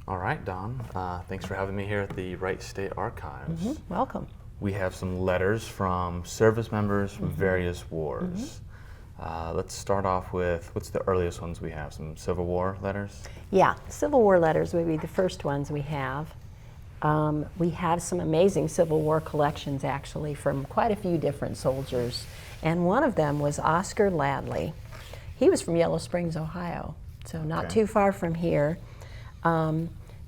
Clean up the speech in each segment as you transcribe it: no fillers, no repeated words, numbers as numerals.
All right, Dawne. Thanks for having me here at the Wright State Archives. Welcome. We have some letters from service members from various wars. Let's start off with, what's the earliest ones we have? Some Civil War letters? Yeah, Civil War letters would be the first ones we have. We have some amazing Civil War collections, actually, from quite a few different soldiers. And one of them was Oscar Ladley. He was from Yellow Springs, Ohio, so not too far from here.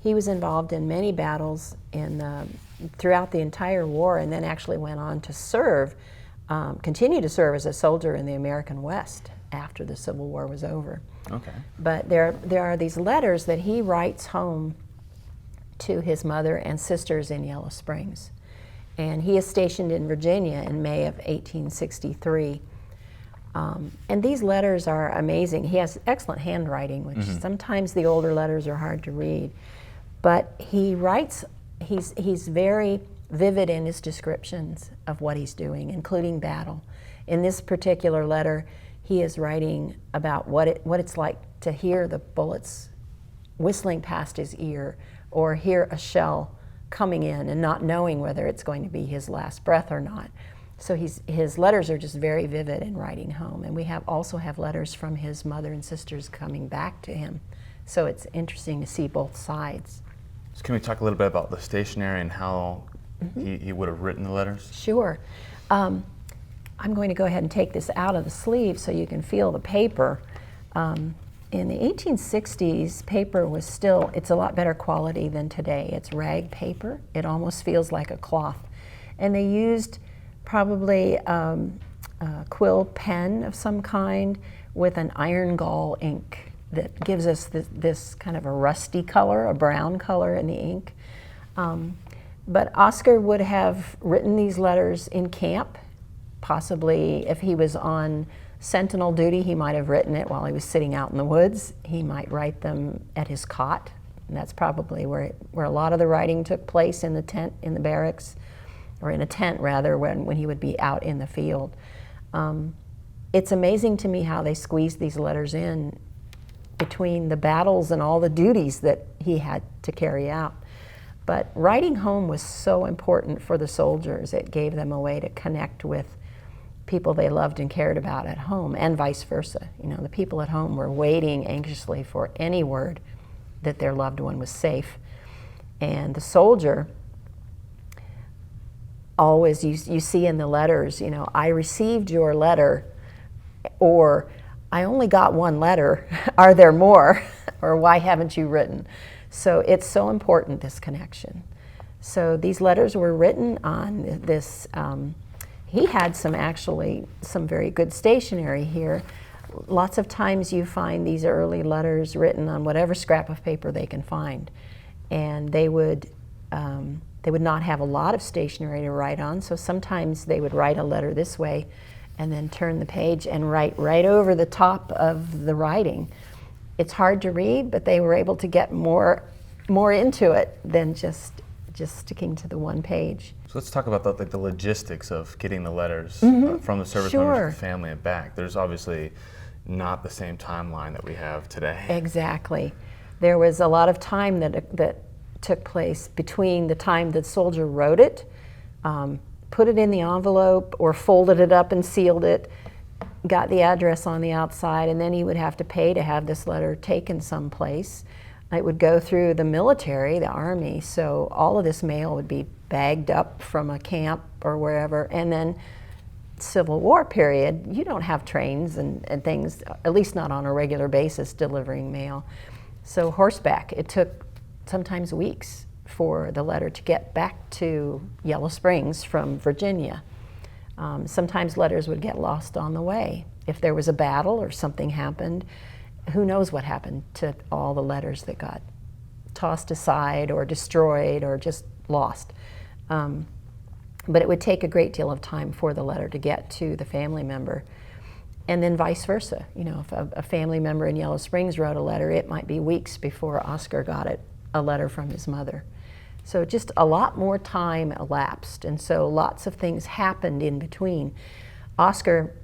He was involved in many battles throughout the entire war, and then actually went on to serve, continue to serve as a soldier in the American West after the Civil War was over. Okay. But there are these letters that he writes home to his mother and sisters in Yellow Springs. And he is stationed in Virginia in May of 1863. And these letters are amazing. He has excellent handwriting, which sometimes the older letters are hard to read. But he writes, he's very vivid in his descriptions of what he's doing, including battle. In this particular letter, he is writing about what it's like to hear the bullets whistling past his ear, or hear a shell coming in and not knowing whether it's going to be his last breath or not. So his letters are just very vivid in writing home. And we also have letters from his mother and sisters coming back to him. So it's interesting to see both sides. So can we talk a little bit about the stationery and how he would have written the letters? Sure. I'm going to go ahead and take this out of the sleeve so you can feel the paper. In the 1860s, paper was still, it's a lot better quality than today. It's rag paper. It almost feels like a cloth. And they used probably a quill pen of some kind with an iron gall ink that gives us this kind of a rusty color, a brown color in the ink. But Oscar would have written these letters in camp. Possibly if he was on sentinel duty, he might have written it while he was sitting out in the woods. He might write them at his cot, and that's probably where a lot of the writing took place, in the tent, in the barracks, or in a tent rather, when he would be out in the field. It's amazing to me how they squeezed these letters in between the battles and all the duties that he had to carry out. But writing home was so important for the soldiers. It gave them a way to connect with people they loved and cared about at home, and vice versa. You know, the people at home were waiting anxiously for any word that their loved one was safe. And the soldier, always, you see in the letters, you know, I received your letter, or I only got one letter, are there more? Or why haven't you written? So it's so important, this connection. So these letters were written on this, he had some very good stationery here. Lots of times you find these early letters written on whatever scrap of paper they can find. And they would not have a lot of stationery to write on, so sometimes they would write a letter this way and then turn the page and write right over the top of the writing. It's hard to read, but they were able to get more into it than just sticking to the one page. So let's talk about the logistics of getting the letters from the service members to the family and back. There's obviously not the same timeline that we have today. Exactly. There was a lot of time that took place between the time the soldier wrote it, put it in the envelope, or folded it up and sealed it, got the address on the outside, and then he would have to pay to have this letter taken someplace. It would go through the military, the Army, so all of this mail would be bagged up from a camp or wherever. And then Civil War period, you don't have trains and things, at least not on a regular basis, delivering mail. So horseback, it took sometimes weeks for the letter to get back to Yellow Springs from Virginia. Sometimes letters would get lost on the way. If there was a battle or something happened, who knows what happened to all the letters that got tossed aside or destroyed or just lost. But it would take a great deal of time for the letter to get to the family member. And then vice versa. You know, if a family member in Yellow Springs wrote a letter, it might be weeks before Oscar got a letter from his mother. So just a lot more time elapsed, and so lots of things happened in between. Oscar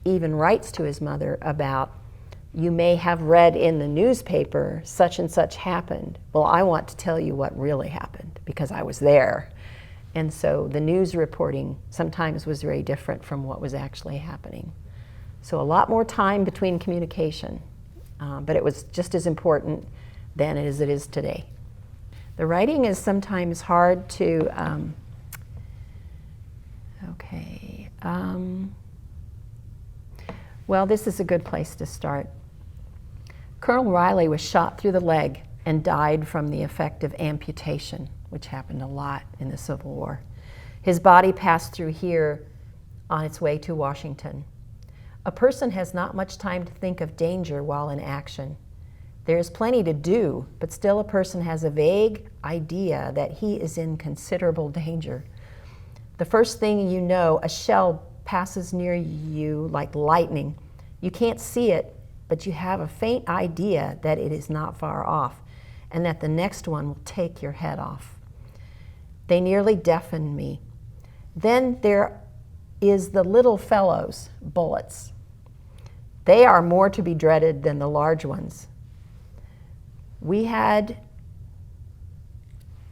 even writes to his mother about you may have read in the newspaper such and such happened. Well, I want to tell you what really happened because I was there. And so the news reporting sometimes was very different from what was actually happening. So a lot more time between communication, but it was just as important then as it is today. The writing is sometimes hard to, well, this is a good place to start. Colonel Riley was shot through the leg and died from the effect of amputation, which happened a lot in the Civil War. His body passed through here on its way to Washington. A person has not much time to think of danger while in action. There is plenty to do, but still a person has a vague idea that he is in considerable danger. The first thing you know, a shell passes near you like lightning. You can't see it, but you have a faint idea that it is not far off and that the next one will take your head off. They nearly deafened me. Then there is the little fellows, bullets. They are more to be dreaded than the large ones.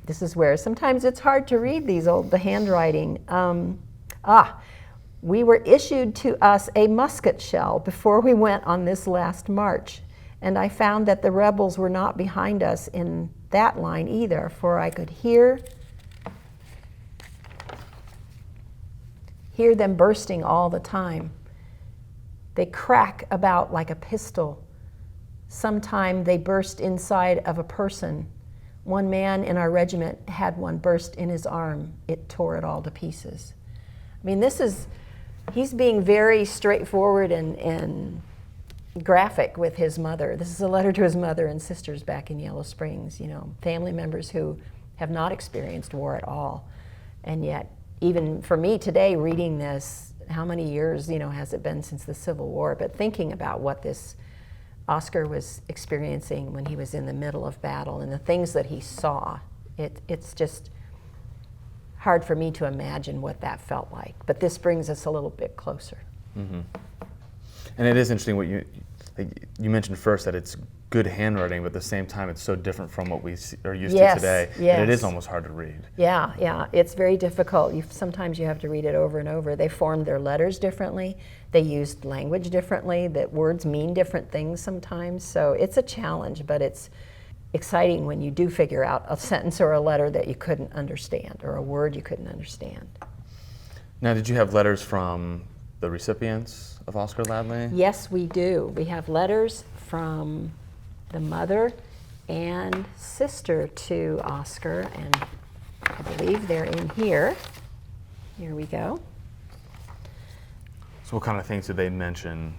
This is where sometimes it's hard to read the handwriting. We were issued to us a musket shell before we went on this last march, and I found that the rebels were not behind us in that line either, for I could hear them bursting all the time. They crack about like a pistol. Sometime they burst inside of a person. One man in our regiment had one burst in his arm. It tore it all to pieces. I mean, he's being very straightforward and graphic with his mother. This is a letter to his mother and sisters back in Yellow Springs, family members who have not experienced war at all. And yet, even for me today, reading this, how many years, has it been since the Civil War? But thinking about what this Oscar was experiencing when he was in the middle of battle and the things that he saw, it's just hard for me to imagine what that felt like. But this brings us a little bit closer. Mm-hmm. And it is interesting what you mentioned first, that it's good handwriting, but at the same time it's so different from what we are used to today that it is almost hard to read. Yeah, it's very difficult. Sometimes you have to read it over and over. They formed their letters differently. They used language differently. That words mean different things sometimes. So it's a challenge, but it's exciting when you do figure out a sentence or a letter that you couldn't understand or a word you couldn't understand. Now, did you have letters from the recipients of Oscar Ladley? Yes, we do. We have letters from the mother and sister to Oscar, and I believe they're in here. Here we go. So what kind of things did they mention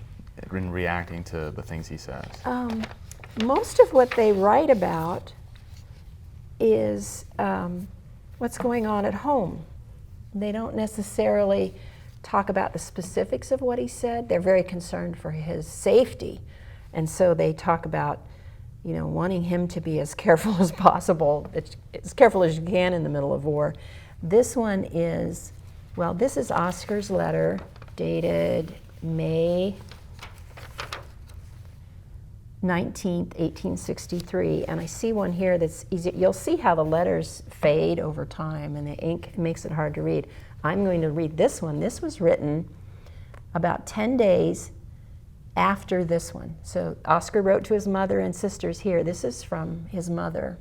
in reacting to the things he says? Most of what they write about is what's going on at home. They don't necessarily talk about the specifics of what he said. They're very concerned for his safety, and so they talk about wanting him to be as careful as possible, as careful as you can in the middle of war. This one is, this is Oscar's letter dated May 19th, 1863, and I see one here that's easy. You'll see how the letters fade over time and the ink makes it hard to read. I'm going to read this one. This was written about 10 days after this one. So Oscar wrote to his mother and sisters here. This is from his mother,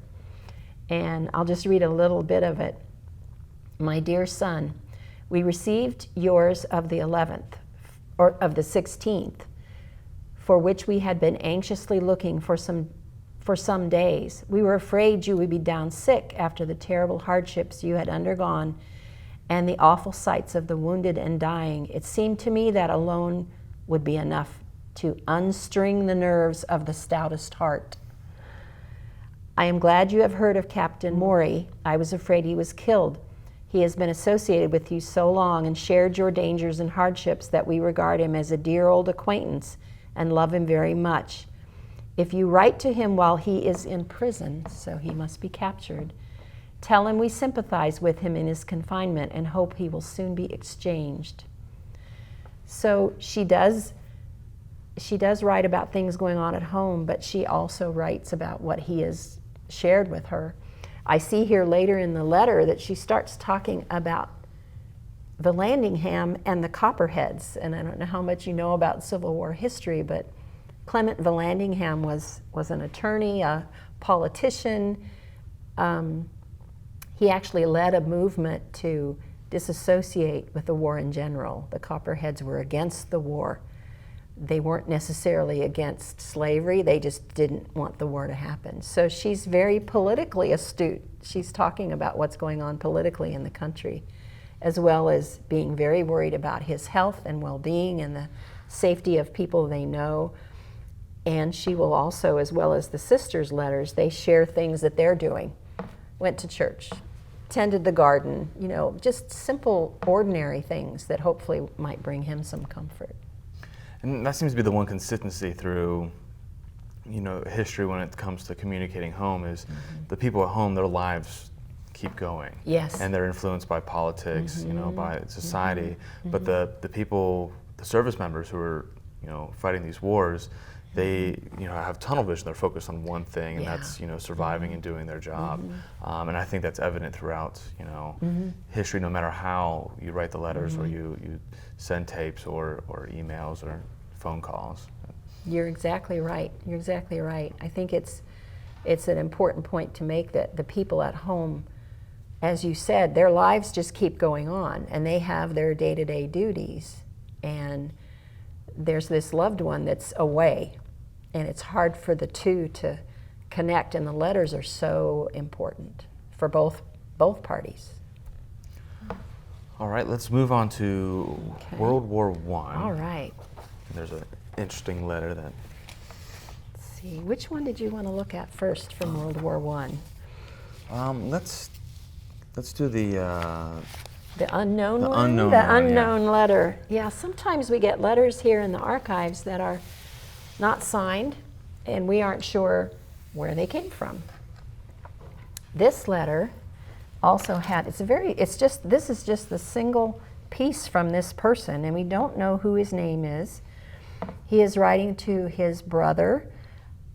and I'll just read a little bit of it. My dear son, we received yours of the 11th, or of the 16th, for which we had been anxiously looking for some days. We were afraid you would be down sick after the terrible hardships you had undergone and the awful sights of the wounded and dying. It seemed to me that alone would be enough to unstring the nerves of the stoutest heart. I am glad you have heard of Captain Maury. I was afraid he was killed. He has been associated with you so long and shared your dangers and hardships that we regard him as a dear old acquaintance and love him very much. If you write to him while he is in prison, so he must be captured, tell him we sympathize with him in his confinement and hope he will soon be exchanged. So she does she does write about things going on at home, but she also writes about what he has shared with her. I see here later in the letter that she starts talking about Vallandigham and the Copperheads, and I don't know how much you know about Civil War history, but Clement Vallandigham was an attorney, a politician. He actually led a movement to disassociate with the war in general. The Copperheads were against the war. They weren't necessarily against slavery, they just didn't want the war to happen. So she's very politically astute. She's talking about what's going on politically in the country, as well as being very worried about his health and well-being and the safety of people they know. And she will also, as well as the sisters' letters, they share things that they're doing. Went to church, tended the garden, you know, just simple, ordinary things that hopefully might bring him some comfort. And that seems to be the one consistency through, you know, history when it comes to communicating home is the people at home, their lives keep going. Yes. And they're influenced by politics, you know, by society. But the people, the service members who are, you know, fighting these wars, they, you know, have tunnel vision. They're focused on one thing, and that's, you know, surviving and doing their job. And I think that's evident throughout, you know, history, no matter how you write the letters or you send tapes or emails or phone calls. You're exactly right. You're exactly right. I think it's an important point to make that the people at home, as you said, their lives just keep going on, and they have their day-to-day duties. And there's this loved one that's away, and it's hard for the two to connect, and the letters are so important for both parties. All right, let's move on to World War I. All right. There's an interesting letter that... Let's see, which one did you want to look at first from World War I? Let's do the unknown one? Unknown the one, unknown letter. Yeah, sometimes we get letters here in the archives that are not signed, and we aren't sure where they came from. This letter also had, this is just the single piece from this person, and we don't know who his name is. He is writing to his brother,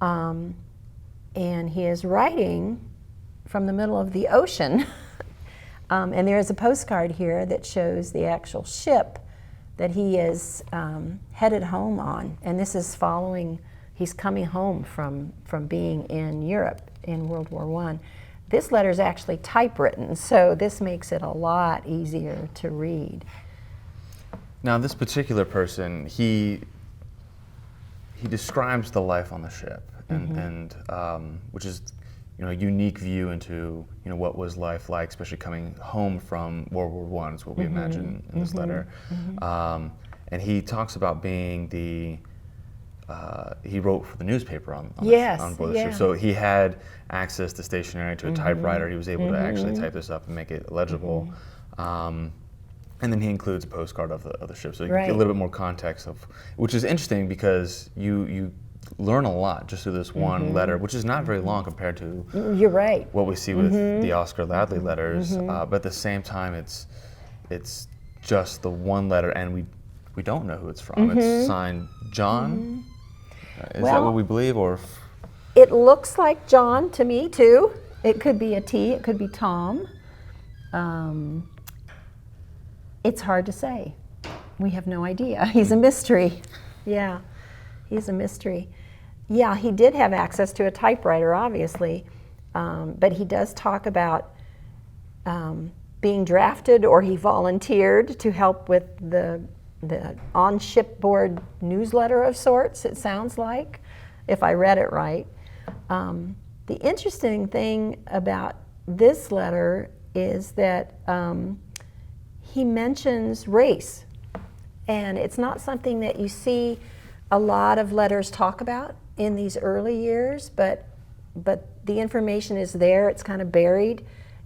and he is writing from the middle of the ocean. And there is a postcard here that shows the actual ship that he is headed home on. And this is following, he's coming home from being in Europe in World War I. This letter is actually typewritten, so this makes it a lot easier to read. Now, this particular person, he describes the life on the ship, and which is, you know, a unique view into, you know, what was life like, especially coming home from World War I, is what we imagine in this letter. And he talks about being he wrote for the newspaper on board the ship. So he had access to stationery, to a typewriter. He was able to actually type this up and make it legible. And then he includes a postcard of the ship, so you get a little bit more context of, which is interesting because you learn a lot just through this one letter, which is not very long compared to You're right. what we see with the Oscar Ladley letters. But at the same time, it's just the one letter, and we don't know who it's from. It's signed John. Is that what we believe, or? It looks like John to me too. It could be a T. It could be Tom. It's hard to say. We have no idea. He's a mystery. Yeah, he's a mystery. Yeah, he did have access to a typewriter, obviously, but he does talk about being drafted, or he volunteered to help with the on shipboard newsletter of sorts, it sounds like, if I read it right. The interesting thing about this letter is that he mentions race, and it's not something that you see a lot of letters talk about in these early years, but the information is there. It's kind of buried,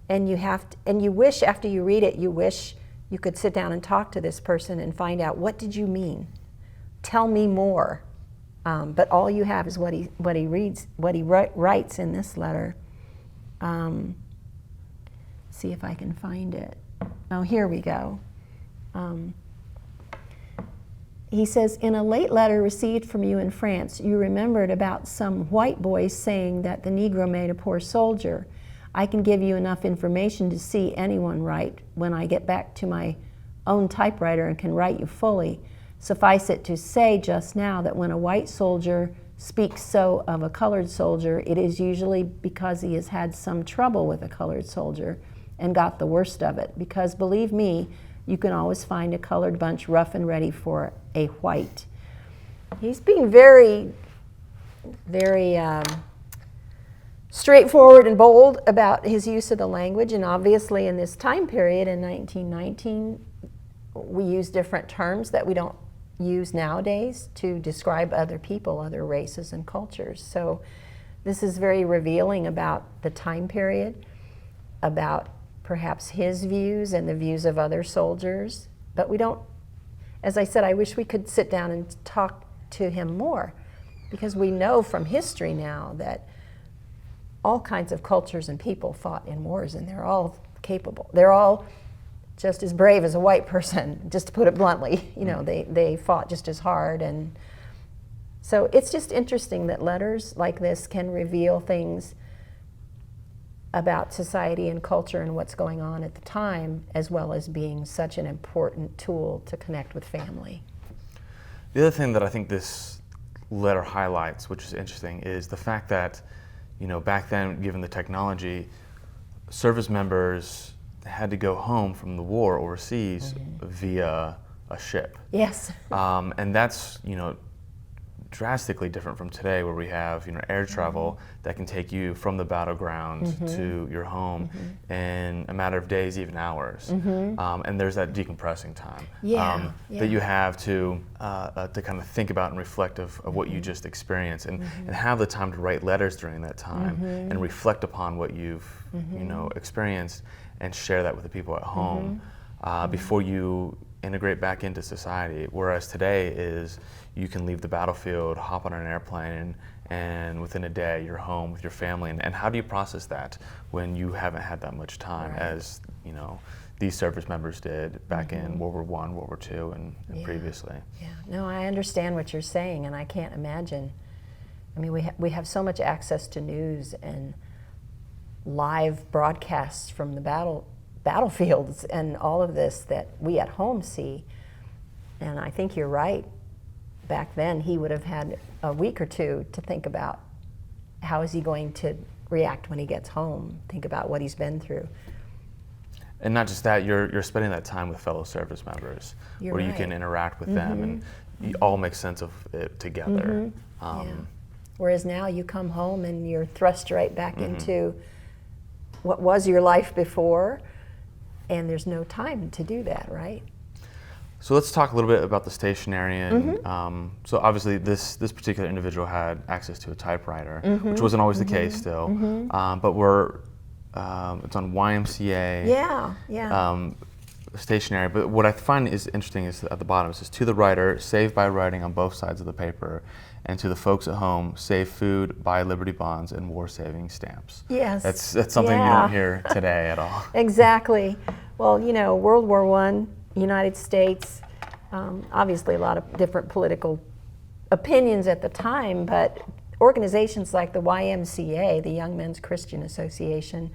and you wish, after you read it, you wish you could sit down and talk to this person and find out, what did you mean? Tell me more. But all you have is what he writes in this letter. See if I can find it. Oh, here we go. he says, in a late letter received from you in France, you remembered about some white boys saying that the Negro made a poor soldier. I can give you enough information to see anyone write when I get back to my own typewriter and can write you fully. Suffice it to say just now that when a white soldier speaks so of a colored soldier, it is usually because he has had some trouble with a colored soldier and got the worst of it. Because believe me, you can always find a colored bunch rough and ready for a white. He's being very, very straightforward and bold about his use of the language, and obviously in this time period in 1919, we use different terms that we don't use nowadays to describe other people, other races and cultures. So this is very revealing about the time period, about perhaps his views and the views of other soldiers. But we don't, as I said, I wish we could sit down and talk to him more, because we know from history now that all kinds of cultures and people fought in wars, and they're all capable. They're all just as brave as a white person, just to put it bluntly. You know, they fought just as hard. And so it's just interesting that letters like this can reveal things about society and culture and what's going on at the time, as well as being such an important tool to connect with family. The other thing that I think this letter highlights, which is interesting, is the fact that, you know, back then, given the technology, service members had to go home from the war overseas via a ship. Yes. And that's, you know, drastically different from today, where we have, you know, air travel that can take you from the battleground to your home in a matter of days, even hours. And there's that decompressing time that you have to kind of think about and reflect of what you just experienced, and have the time to write letters during that time and reflect upon what you've you know, experienced, and share that with the people at home before you integrate back into society. Whereas today is, you can leave the battlefield, hop on an airplane, and within a day you're home with your family. And how do you process that when you haven't had that much time, as you know these service members did back in World War I, World War II, and previously? Yeah, no, I understand what you're saying, and I can't imagine. I mean, we have so much access to news and live broadcasts from the battlefields and all of this that we at home see. And I think you're right. Back then, he would have had a week or two to think about how is he going to react when he gets home, think about what he's been through. And not just that, you're spending that time with fellow service members, where you can interact with them, and you all make sense of it together. Whereas now you come home and you're thrust right back into what was your life before, and there's no time to do that, right? So let's talk a little bit about the stationery. And so obviously this particular individual had access to a typewriter, which wasn't always the case still. But it's on YMCA stationery. But what I find is interesting is at the bottom it says, to the writer, save by writing on both sides of the paper, and to the folks at home, save food, buy Liberty bonds, and war-saving stamps. Yes. That's something you don't hear today at all. Exactly. Well, you know, World War I, United States, obviously a lot of different political opinions at the time, but organizations like the YMCA, the Young Men's Christian Association,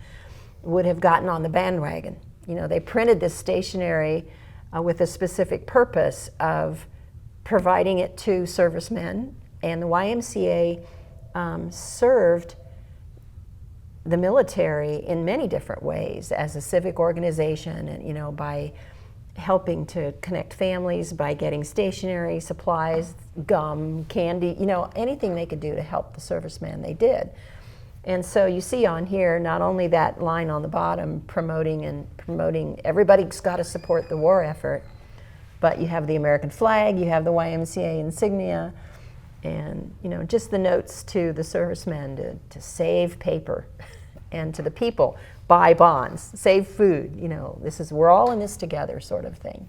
would have gotten on the bandwagon. You know, they printed this stationery with a specific purpose of providing it to servicemen, and the YMCA served the military in many different ways as a civic organization, and, you know, by helping to connect families, by getting stationery, supplies, gum, candy, you know, anything they could do to help the servicemen, they did. And so you see on here, not only that line on the bottom promoting everybody's got to support the war effort, but you have the American flag, you have the YMCA insignia, and, you know, just the notes to the servicemen to save paper, and to the people, buy bonds, save food, you know, we're all in this together sort of thing.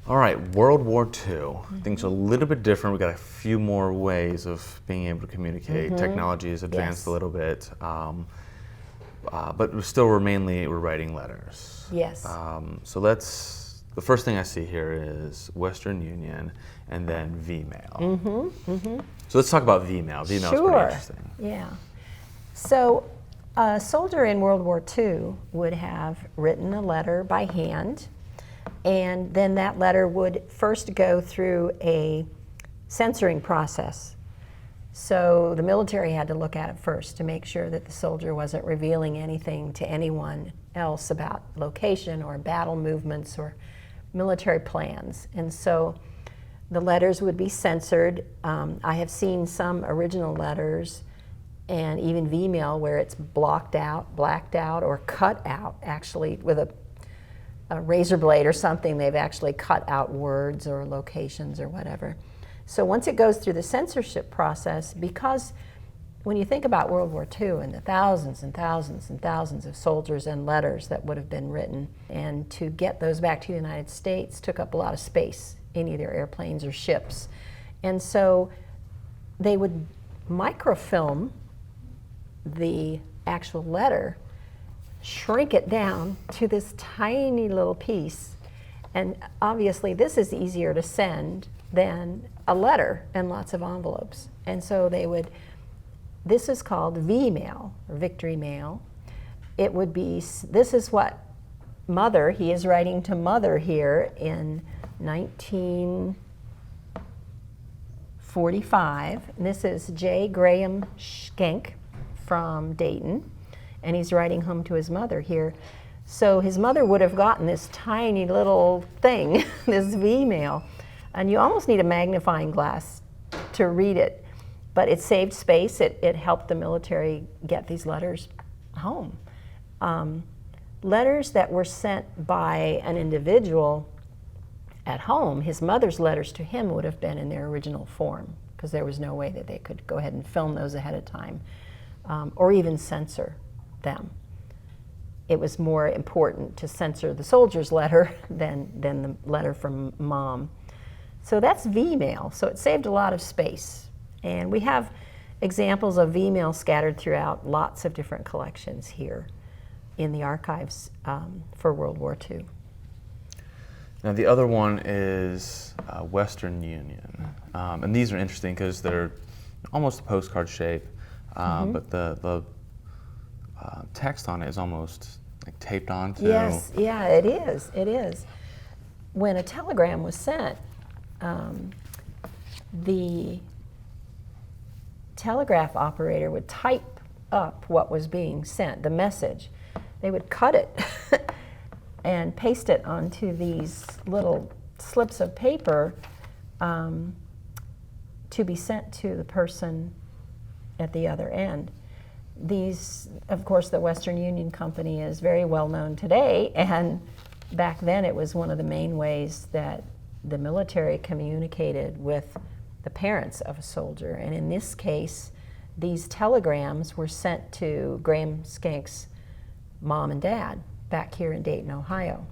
All right, World War II. Things are a little bit different. We've got a few more ways of being able to communicate. Technology has advanced a little bit, but we're writing letters. Yes. So let's the first thing I see here is Western Union and then Vmail. So let's talk about Vmail. Vmail is pretty interesting. Yeah. So a soldier in World War II would have written a letter by hand, and then that letter would first go through a censoring process. So the military had to look at it first to make sure that the soldier wasn't revealing anything to anyone else about location or battle movements or military plans. And so the letters would be censored. I have seen some original letters and even Vmail where it's blocked out, blacked out, or cut out, actually with a razor blade or something. They've actually cut out words or locations or whatever. So once it goes through the censorship process, because when you think about World War II and the thousands and thousands and thousands of soldiers and letters that would have been written, and to get those back to the United States took up a lot of space in either airplanes or ships. And so they would microfilm the actual letter, shrink it down to this tiny little piece, and obviously this is easier to send than a letter and lots of envelopes. And so they would, this is called Vmail, or Victory Mail. It would be, this is what Mother, he is writing to Mother here in 1945. And this is J. Graham Skank from Dayton, and he's writing home to his mother here. So his mother would have gotten this tiny little thing, this Vmail, and you almost need a magnifying glass to read it, but it saved space. It helped the military get these letters home. Letters that were sent by an individual at home, his mother's letters to him would have been in their original form, because there was no way that they could go ahead and film those ahead of time, or even censor them. It was more important to censor the soldier's letter than the letter from Mom. So that's Vmail. So it saved a lot of space. And we have examples of Vmail scattered throughout lots of different collections here in the archives for World War II. Now the other one is Western Union. And these are interesting because they're almost a postcard shape, but the text on it is almost like taped onto. Yes, yeah, it is. It is. When a telegram was sent, the telegraph operator would type up what was being sent, the message. They would cut it and paste it onto these little slips of paper to be sent to the person at the other end. These, of course, the Western Union Company is very well known today, and back then it was one of the main ways that the military communicated with the parents of a soldier. And in this case, these telegrams were sent to Graham Skank's mom and dad back here in Dayton, Ohio.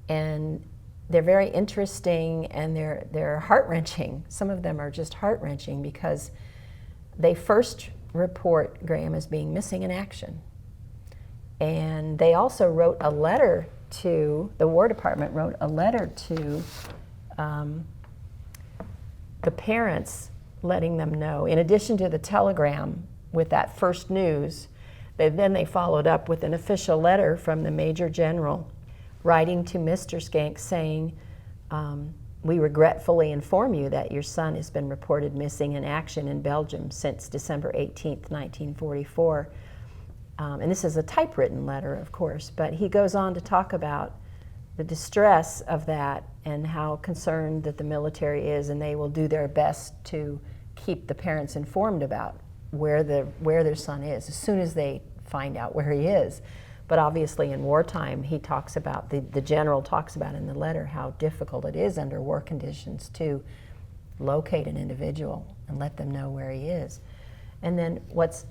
And they're very interesting, and they're heart-wrenching. Some of them are just heart-wrenching because they first report Graham as being missing in action. And they also wrote a letter to, the War Department wrote a letter to the parents, letting them know, in addition to the telegram with that first news, then they followed up with an official letter from the Major General writing to Mr. Skank saying, we regretfully inform you that your son has been reported missing in action in Belgium since December 18th, 1944. And this is a typewritten letter, of course, but he goes on to talk about the distress of that and how concerned that the military is, and they will do their best to keep the parents informed about where their son is as soon as they find out where he is. But obviously in wartime, he talks about, the general talks about in the letter how difficult it is under war conditions to locate an individual and let them know where he is. And then what's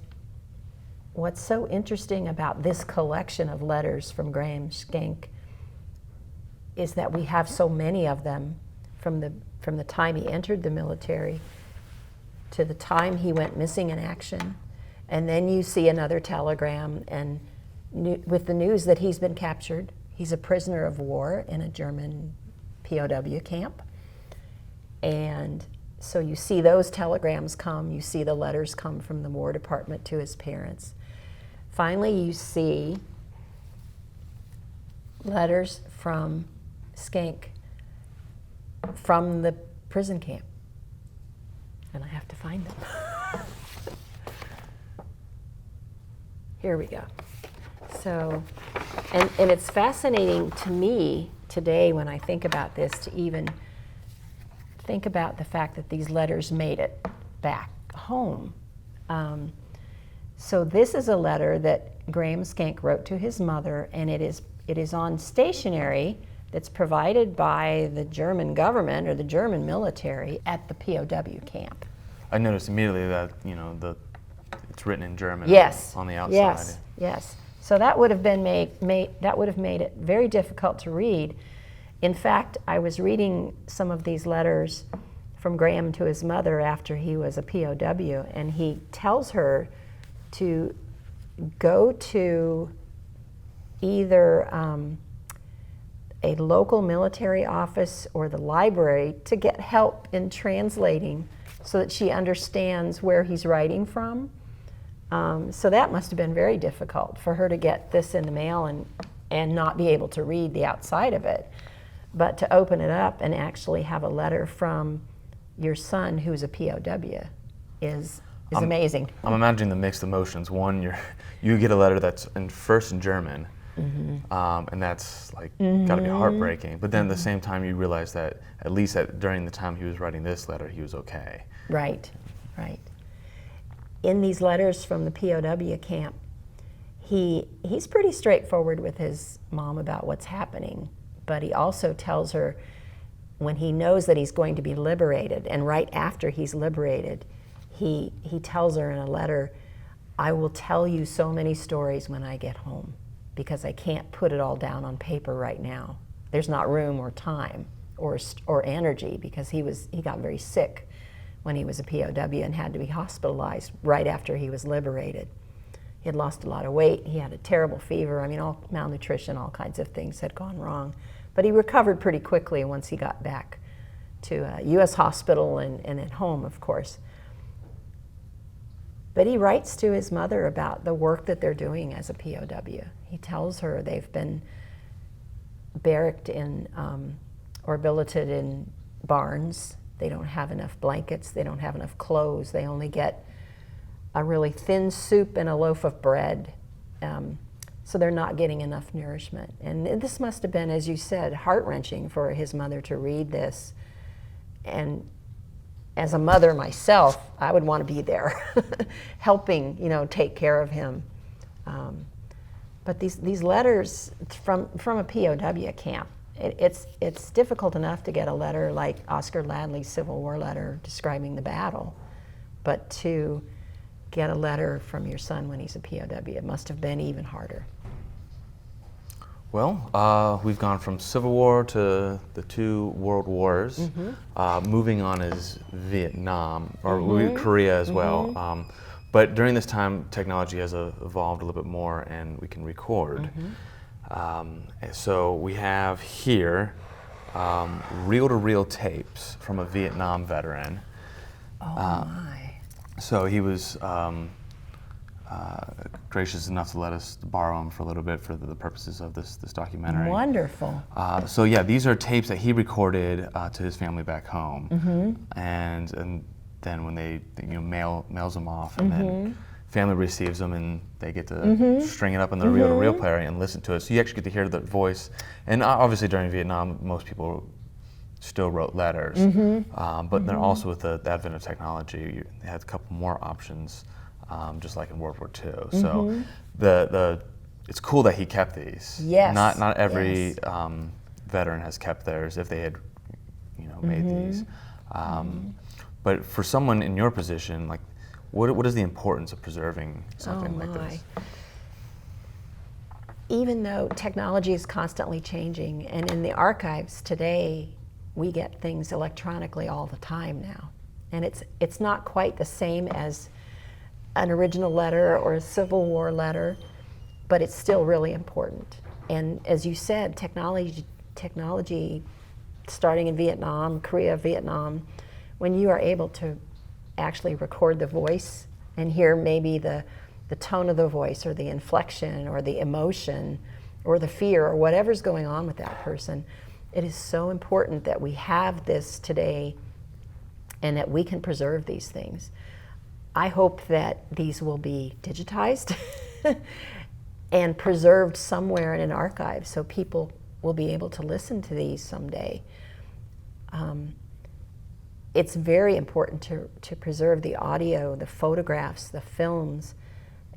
so interesting about this collection of letters from Graham Skank is that we have so many of them from the time he entered the military to the time he went missing in action. And then you see another telegram and with the news that he's been captured He's a prisoner of war in a German POW camp. And so you see those telegrams come, you see the letters come from the War Department to his parents. Finally, you see letters from Skank from the prison camp. And I have to find them. Here we go. So, and it's fascinating to me today when I think about this to even think about the fact that these letters made it back home. So this is a letter that Graham Skank wrote to his mother, and it is on stationery that's provided by the German government or the German military at the POW camp. I noticed immediately that, you know, it's written in German Yes. on the outside. Yes, yes. So that would have been that would have made it very difficult to read. In fact, I was reading some of these letters from Graham to his mother after he was a POW, and he tells her to go to either a local military office or the library to get help in translating so that she understands where he's writing from. So that must have been very difficult for her to get this in the mail and not be able to read the outside of it. But to open it up and actually have a letter from your son who's a POW is amazing. I'm imagining the mixed emotions. One, you get a letter that's first in German, and that's like got to be heartbreaking. But then at the same time, you realize that at least during the time he was writing this letter, he was okay. Right, right. In these letters from the POW camp, he's pretty straightforward with his mom about what's happening, but he also tells her when he knows that he's going to be liberated, and right after he's liberated, he tells her in a letter, "I will tell you so many stories when I get home, because I can't put it all down on paper right now. There's not room or time or energy," because he got very sick when he was a POW and had to be hospitalized right after he was liberated. He had lost a lot of weight, he had a terrible fever, I mean, all malnutrition, all kinds of things had gone wrong. But he recovered pretty quickly once he got back to a U.S. hospital and at home, of course. But he writes to his mother about the work that they're doing as a POW. He tells her they've been barracked in or billeted in barns. They don't have enough blankets, they don't have enough clothes, they only get a really thin soup and a loaf of bread. So they're not getting enough nourishment. And this must have been, as you said, heart-wrenching for his mother to read this. And as a mother myself, I would want to be there, helping, take care of him. But these letters from a POW camp, it's difficult enough to get a letter like Oscar Ladley's Civil War letter describing the battle, but to get a letter from your son when he's a POW, it must have been even harder. Well, we've gone from Civil War to the two World Wars. Moving on is Vietnam, or Korea as well. But during this time, technology has evolved a little bit more, and we can record. So we have here reel-to-reel tapes from a Vietnam veteran. Oh my. So he was gracious enough to let us borrow them for a little bit for the purposes of this documentary. Wonderful. So yeah, these are tapes that he recorded to his family back home, and then when they mails them off, and then family receives them, and they get to string it up in the reel-to-reel player and listen to it. So you actually get to hear the voice. And obviously during Vietnam, most people still wrote letters, but then also with the advent of technology, they had a couple more options, just like in World War II. So it's cool that he kept these. Yes. Not every veteran has kept theirs if they had made these. But for someone in your position, like, what is the importance of preserving something like this? Even though technology is constantly changing, and in the archives today, we get things electronically all the time now. And it's not quite the same as an original letter or a Civil War letter, but it's still really important. And as you said, technology starting in Vietnam, Korea, Vietnam, when you are able to actually record the voice and hear maybe the tone of the voice or the inflection or the emotion or the fear or whatever's going on with that person, it is so important that we have this today and that we can preserve these things. I hope that these will be digitized and preserved somewhere in an archive so people will be able to listen to these someday. It's very important to preserve the audio, the photographs, the films,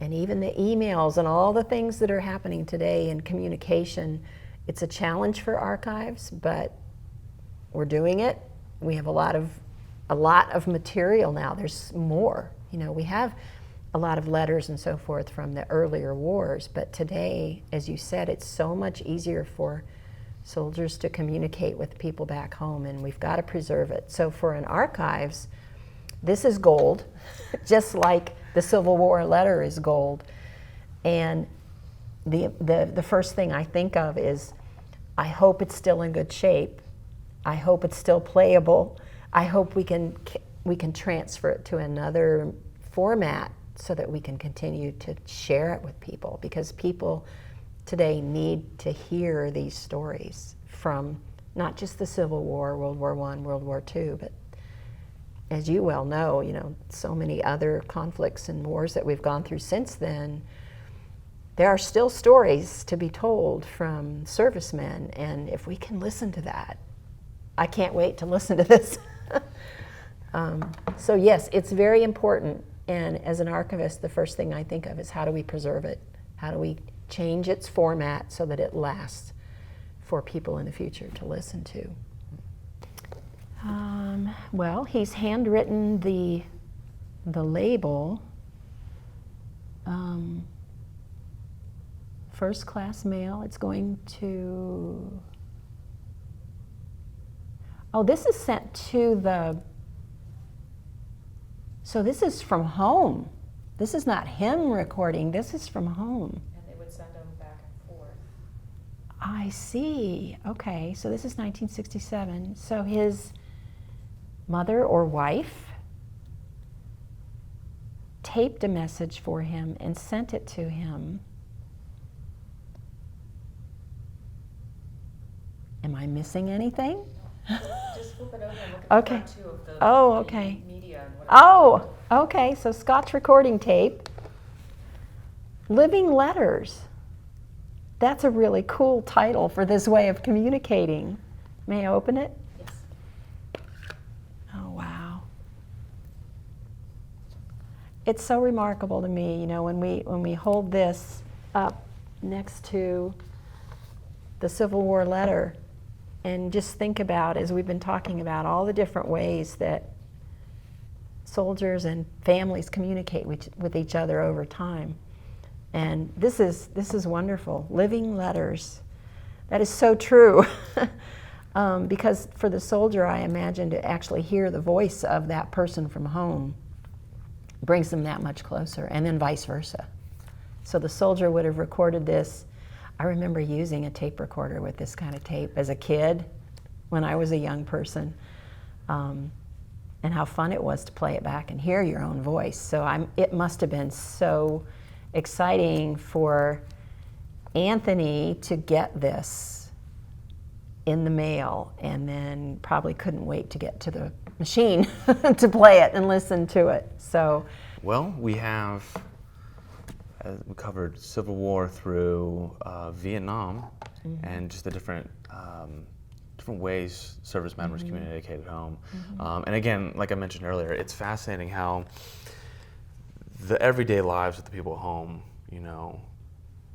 and even the emails and all the things that are happening today in communication. It's a challenge for archives, but we're doing it. We have a lot of material now. There's more. You know, we have a lot of letters and so forth from the earlier wars, but today, as you said, it's so much easier for soldiers to communicate with people back home, and we've got to preserve it. So for an archives, this is gold, just like the Civil War letter is gold. And the first thing I think of is, I hope it's still in good shape. I hope it's still playable. I hope we can transfer it to another format so that we can continue to share it with people, because people today need to hear these stories from not just the Civil War, World War I, World War II, but as you well know, so many other conflicts and wars that we've gone through since then. There are still stories to be told from servicemen, and if we can listen to that, I can't wait to listen to this. So yes, it's very important, and as an archivist, the first thing I think of is, how do we preserve it? How do we change its format so that it lasts for people in the future to listen to? Well, he's handwritten the label, first class mail. It's going to, oh, this is sent to the, so this is from home. This is not him recording, this is from home. Send them back and forth. I see. Okay, so this is 1967. So his mother or wife taped a message for him and sent it to him. Am I missing anything? Just flip it over and look at Okay. the front two of the Okay. media and what. Oh, okay. So Scott's recording tape. Living Letters. That's a really cool title for this way of communicating. May I open it? Yes. Oh, wow. It's so remarkable to me, when we hold this up next to the Civil War letter and just think about, as we've been talking about, all the different ways that soldiers and families communicate with each other over time. And this is wonderful. Living letters. That is so true. Because for the soldier, I imagine, to actually hear the voice of that person from home brings them that much closer, and then vice versa. So the soldier would have recorded this. I remember using a tape recorder with this kind of tape as a kid when I was a young person, and how fun it was to play it back and hear your own voice. So it must have been so exciting for Anthony to get this in the mail, and then probably couldn't wait to get to the machine to play it and listen to it. So, well, we covered Civil War through Vietnam, and just the different ways service members communicate at home. And again, like I mentioned earlier, it's fascinating how the everyday lives of the people at home,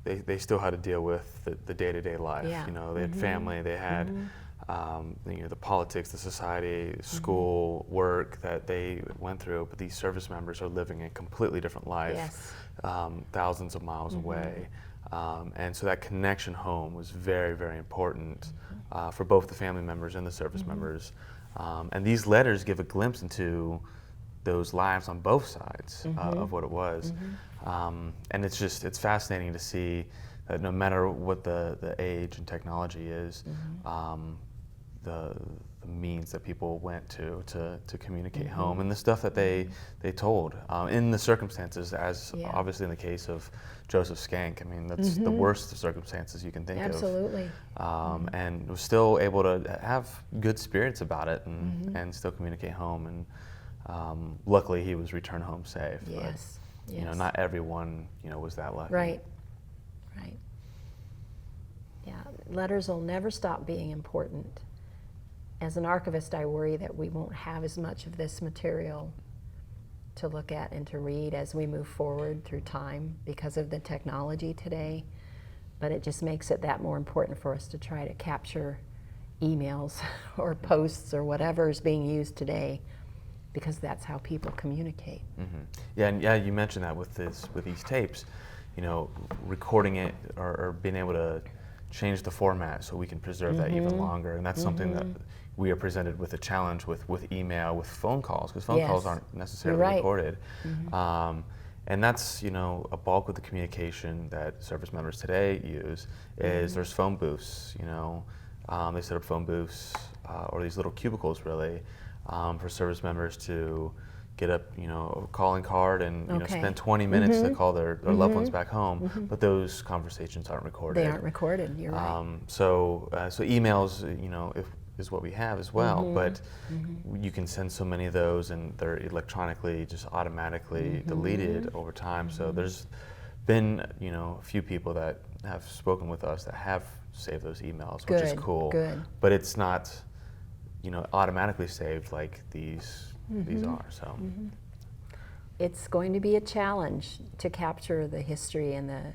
they still had to deal with the day-to-day life. Yeah. They had family, they had the politics, the society, school, work that they went through, but these service members are living a completely different life, yes. Thousands of miles away. And so that connection home was very, very important for both the family members and the service members. And these letters give a glimpse into those lives on both sides of what it was. And it's fascinating to see that no matter what the age and technology is, the means that people went to communicate home, and the stuff that they told in the circumstances, as obviously in the case of Joseph Schenck. I mean, that's the worst of circumstances you can think of. Absolutely. And was still able to have good spirits about it and still communicate home. And luckily, he was returned home safe. Yes. But, you know, not everyone, you know, was that lucky. Right. Right. Yeah, letters will never stop being important. As an archivist, I worry that we won't have as much of this material to look at and to read as we move forward through time because of the technology today. But it just makes it that more important for us to try to capture emails or posts or whatever is being used today, because that's how people communicate. Yeah, and yeah, you mentioned that with these tapes, you know, recording it or being able to change the format so we can preserve that even longer, and that's something that we are presented with a challenge with email, with phone calls, because phone calls aren't necessarily recorded. And that's, you know, a bulk of the communication that service members today use is there's phone booths, you know. They set up phone booths or these little cubicles really for service members to get up, you know, a calling card and you know, spend 20 minutes to call their loved ones back home, but those conversations aren't recorded. They aren't recorded, you're right. So emails, you know, is what we have as well, but you can send so many of those and they're electronically just automatically deleted over time. So there's been, you know, a few people that have spoken with us that have saved those emails, which is cool. Good. But it's not, you know, automatically saved like these are. So it's going to be a challenge to capture the history and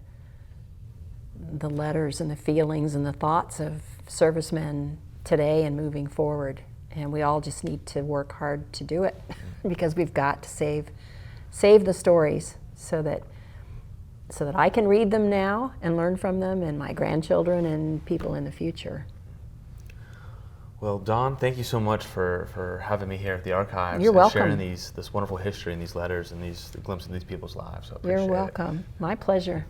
the letters and the feelings and the thoughts of servicemen today and moving forward. And we all just need to work hard to do it because we've got to save the stories so that I can read them now and learn from them, and my grandchildren and people in the future. Well, Dawne, thank you so much for having me here at the archives. You're welcome. Sharing this wonderful history and these letters and these glimpses of these people's lives. So I appreciate You're welcome. My pleasure.